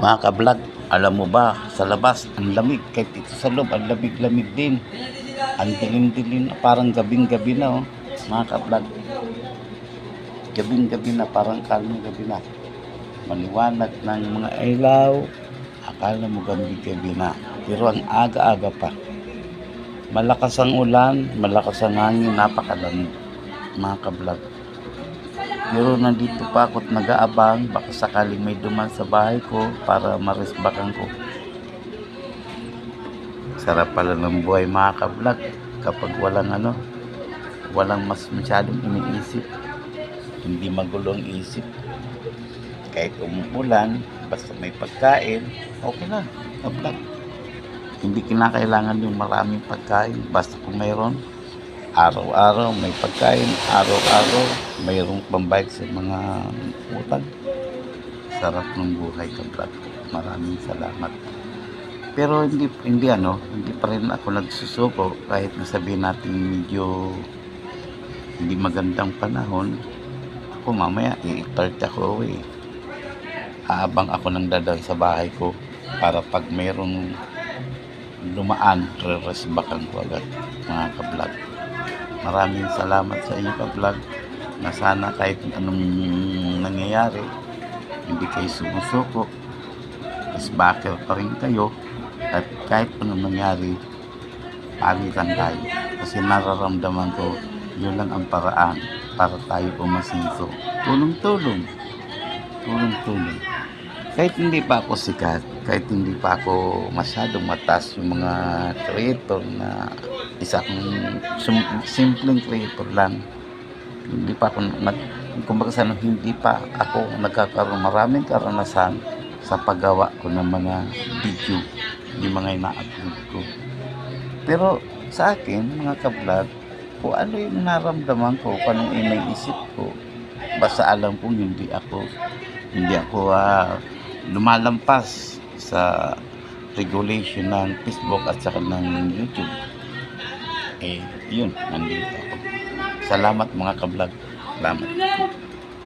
Mga ka-vlog, alam mo ba, sa labas, ang lamig. Kahit dito sa loob, ang lamig-lamig din. Ang dilim-dilim na, parang gabing-gabi na, oh. Mga ka-vlog, gabing-gabi na, parang kalmang gabi na. Maliwanag ng mga ilaw, akala mo gabing-gabi na. Pero ang aga-aga pa. Malakas ang ulan, malakas ang hangin, napakalamig. Mga ka-vlog. Pero nandito pa ako at nag-aabang, baka sakaling may duman sa bahay ko para maresbakan ko. Sarap pala ng buhay mga ka-vlog kapag walang mas masyadong iniisip. Hindi magulong isip. Kahit umuulan, basta may pagkain, okay na, ka-vlog. Hindi kinakailangan yung maraming pagkain, basta kung mayroon. Araw-araw may pagkain, araw-araw mayroong pambayad sa mga utang. Sarap ng buhay, ka-vlog. Maraming salamat. Pero hindi pa rin ako nagsusuko kahit nasabihin natin medyo hindi magandang panahon. Ako mamaya i-start ako aabang ako ng dadal sa bahay ko para pag mayroong dumaan, re-resbakan ko agad, mga ka-vlog. Maraming salamat sa inyo, ka-vlog, na sana kahit anong nangyayari, hindi kayo sumusuko, backer pa rin kayo, at kahit anong nangyari, palitan tayo. Kasi nararamdaman ko, yun lang ang paraan para tayo umasinso. Tulong-tulong. Tulong-tulong. Kahit hindi pa ako sikat, kahit hindi pa ako masyadong mataas yung mga creator na isa akong simpleng creator lang. Hindi pa ako hindi pa ako nagkakaroon maraming karanasan sa paggawa ko ng mga video, yung mga ina-upload ko. Pero sa akin, mga ka-vlog, kung ano yung naramdaman ko, kung anong iniisip ko, basta alam kong hindi ako lumalampas sa regulation ng Facebook at saka ng YouTube. Yun, nandito ako. Salamat mga ka-vlog. Salamat.